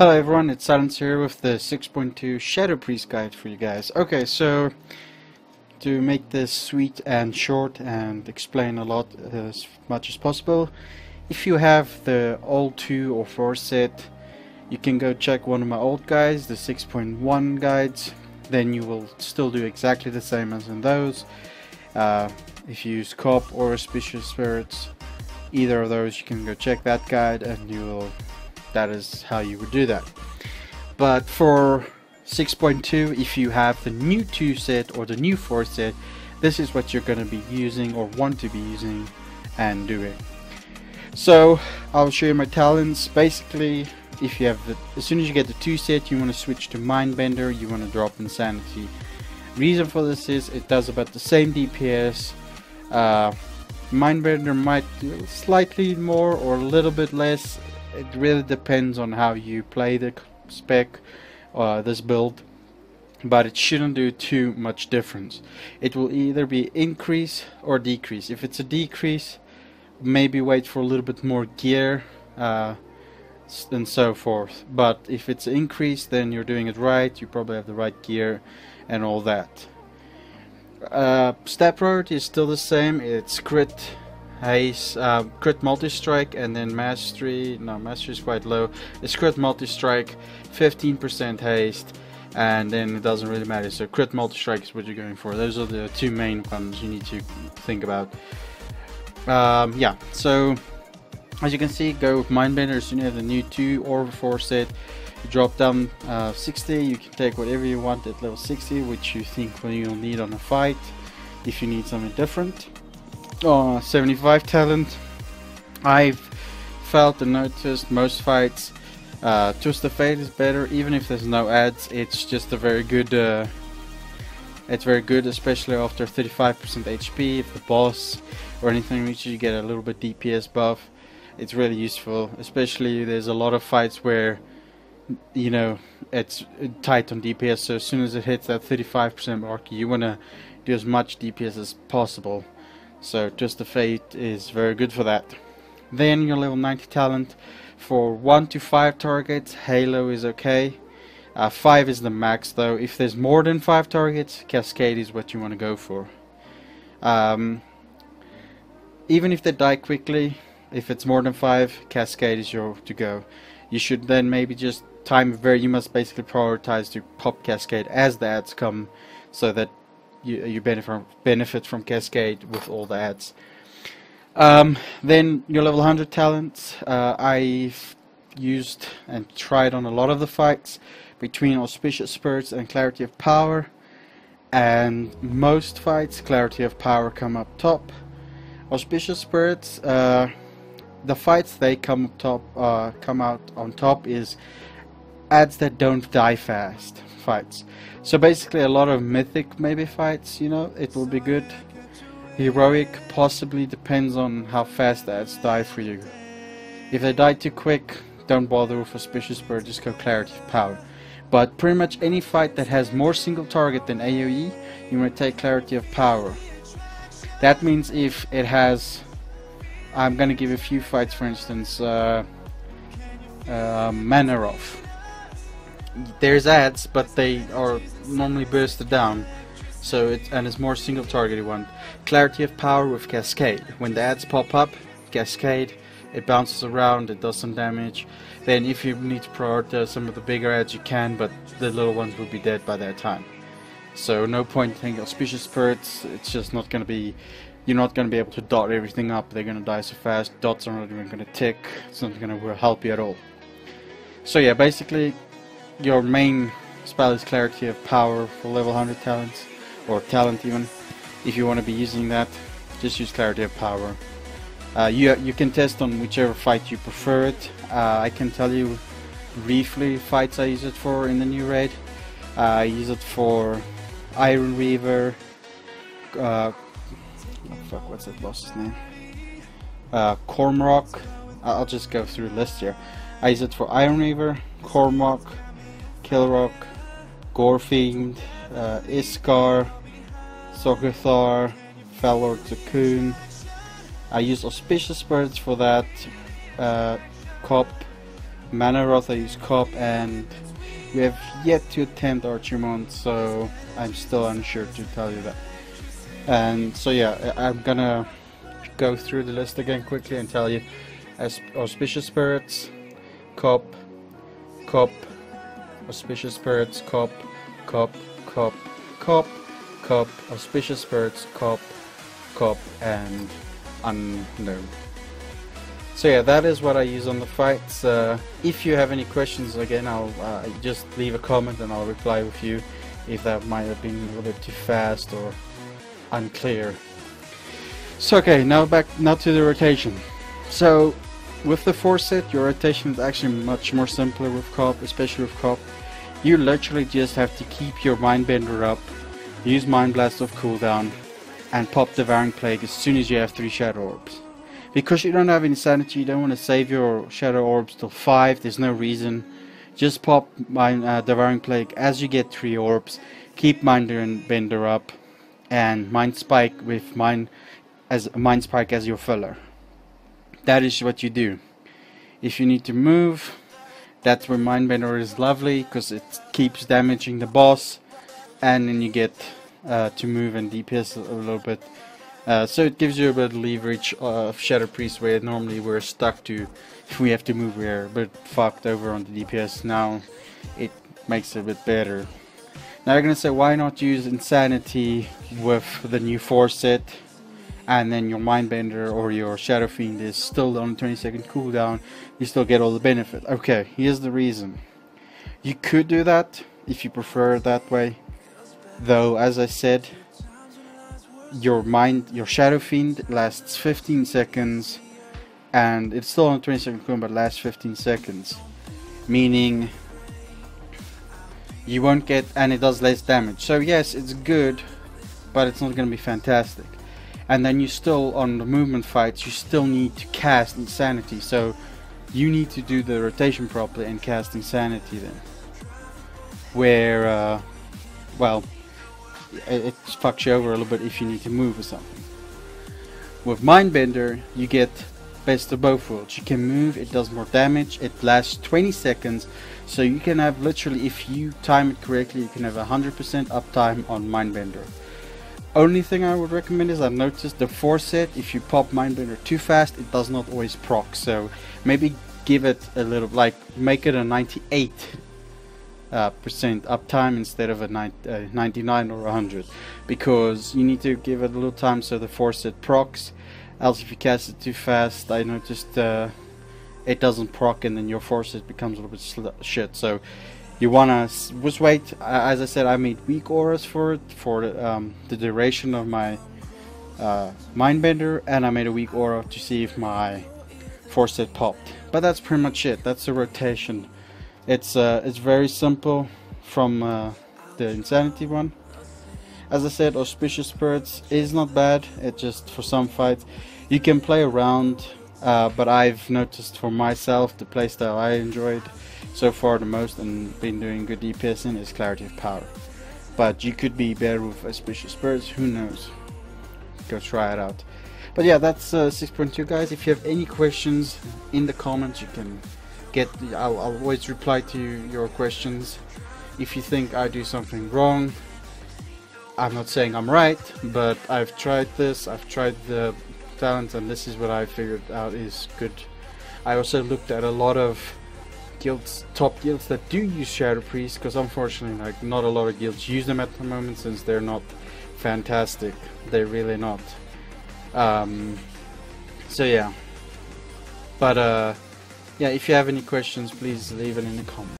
Hello everyone, it's Silence here with the 6.2 Shadow Priest guide for you guys. Okay, so to make this sweet and short and explain a lot as much as possible, if you have the old 2 or 4 set, you can go check one of my old guides, the 6.1 guides. Then you will still do exactly the same as in those. If you use cop or auspicious spirits, either of those, you can go check that guide and you will, that is how you would do that. But for 6.2, if you have the new 2 set or the new 4 set, this is what you're going to be using or want to be using and doing. So I'll show you my talents. Basically, if you have as soon as you get the 2 set, you want to switch to Mindbender, you want to drop Insanity. Reason for this is it does about the same DPS. Mindbender might do slightly more or a little bit less. It really depends on how you play the spec, this build, but it shouldn't do too much difference. It will either be increase or decrease. If it's a decrease, maybe wait for a little bit more gear and so forth. But if it's an increase, then you're doing it right. You probably have the right gear and all that. Stat priority is still the same. It's crit, haste, crit multi-strike, and then mastery. No, mastery is quite low. It's crit multi-strike, 15% haste, and then it doesn't really matter. So crit multi-strike is what you're going for. Those are the 2 main ones you need to think about. Yeah, so as you can see, go with Mindbender as soon as you have the new 2 or 4 set. You drop down 60, you can take whatever you want at level 60, which you think you'll need on a fight, if you need something different. 75 talent. I've felt and noticed most fights, Twist of Fate is better, even if there's no ads. It's just a very good, it's very good, especially after 35% HP. If the boss or anything reaches, you get a little bit DPS buff. It's really useful, especially there's a lot of fights where, you know, it's tight on DPS, so as soon as it hits that 35% mark, you want to do as much DPS as possible. So Twist of Fate is very good for that. Then your level 90 talent. For 1 to 5 targets, Halo is okay. 5 is the max though. If there's more than 5 targets, Cascade is what you want to go for. Even if they die quickly, if it's more than 5, Cascade is your to go. You should then maybe just time where you must basically prioritize to pop Cascade as the ads come, so that you benefit from Cascade with all the ads. Then your level 100 talents. I've used and tried on a lot of the fights between Auspicious Spirits and Clarity of Power, and most fights Clarity of Power come up top. Auspicious Spirits, the fights they come out on top is ads that don't die fast fights. So basically a lot of mythic maybe fights, you know, it will be good. Heroic possibly, depends on how fast the ads die for you. If they die too quick, don't bother with Auspicious Spirit, just go Clarity of Power. But pretty much any fight that has more single target than AoE, you want to take Clarity of Power. That means if it has, I'm gonna give a few fights, for instance, Manarov. There's ads, but they are normally bursted down, so it's more single target you want. Clarity of Power with Cascade. When the ads pop up, Cascade, it bounces around, it does some damage. Then if you need to prioritize some of the bigger ads, you can, but the little ones will be dead by that time. So no point thinking Auspicious Spirits, it's just not gonna be, you're not going to be able to dot everything up. They're going to die so fast. Dots are not even going to tick. It's not going to help you at all. So yeah, basically your main spell is Clarity of Power for level 100 talents, or talent even. If you want to be using that, just use Clarity of Power. You can test on whichever fight you prefer it. I can tell you briefly fights I use it for in the new raid. I use it for Iron Reaver, what's that boss's name? Cormrock. I'll just go through the list here. I use it for Iron Reaver, Cormrock, Killrock, Gorefiend, Iskar, Sogathar, Fellor Cocoon. I use Auspicious Spirits for that, Cop, Manaroth I use Cop, and we have yet to attempt Archimon, so I'm still unsure to tell you that. And so yeah, I'm gonna go through the list again quickly and tell you. As Auspicious Spirits, Cop, Cop, Auspicious Spirits, Cop, Cop, Cop, Cop, Cop, Auspicious Spirits, Cop, Cop, and Unknown. So yeah, that is what I use on the fights. If you have any questions, again, I'll just leave a comment and I'll reply with you if that might have been a little bit too fast or unclear. So okay, now to the rotation. So with the 4 set, your rotation is actually much more simpler with Cop, especially with Cop. You literally just have to keep your Mindbender up, use Mind Blast off cooldown, and pop Devouring Plague as soon as you have 3 Shadow Orbs. Because you don't have any sanity, you don't want to save your Shadow Orbs till 5, there's no reason. Just pop Devouring Plague as you get 3 Orbs, keep Mindbender up, and Mind Spike with Mind Spike as your filler. That is what you do. If you need to move, that's where Mindbender is lovely, because it keeps damaging the boss, and then you get to move and DPS a little bit. So it gives you a bit of leverage of Shadow Priest, where normally we're stuck to. If we have to move, we're a bit fucked over on the DPS. Now it makes it a bit better. Now you're gonna say, why not use Insanity with the new 4 set? And then your Mindbender or your Shadow Fiend is still on a 20-second cooldown, you still get all the benefit. Okay, here's the reason. You could do that if you prefer it that way, though as I said, your Shadow Fiend lasts 15 seconds, and it's still on a 20-second cooldown but lasts 15 seconds, meaning you won't get, and it does less damage. So yes, it's good, but it's not going to be fantastic. And then you still, on the movement fights, you still need to cast Insanity, so you need to do the rotation properly and cast Insanity then. Where, well, it fucks you over a little bit if you need to move or something. With Mindbender, you get best of both worlds. You can move, it does more damage, it lasts 20 seconds, so you can have literally, if you time it correctly, you can have 100% uptime on Mindbender. Only thing I would recommend is, I've noticed the 4 set, if you pop Mindbender too fast, it does not always proc, so maybe give it a little, like, make it a 98% uptime instead of a 99 or 100, because you need to give it a little time so the 4 set procs. Else if you cast it too fast, I noticed it doesn't proc, and then your 4 set becomes a little bit shit. So you wanna just wait. As I said, I made weak auras for it, for the duration of my Mindbender, and I made a weak aura to see if my 4 set popped. But that's pretty much it. That's the rotation. It's very simple from the Insanity one. As I said, Auspicious Spirits is not bad. It just, for some fights you can play around, but I've noticed for myself the playstyle I enjoyed so far the most and been doing good DPS in is Clarity of Power. But you could be better with Auspicious Spirits, who knows? Go try it out. But yeah, that's 6.2 guys. If you have any questions in the comments, you can get, I'll always reply to your questions. If you think I do something wrong, I'm not saying I'm right, but I've tried this, I've tried the talents, and this is what I figured out is good. I also looked at a lot of guilds, top guilds that do use Shadow Priest, because unfortunately, like, not a lot of guilds use them at the moment, since they're not fantastic. They're really not. So yeah. But yeah, if you have any questions, please leave it in the comments.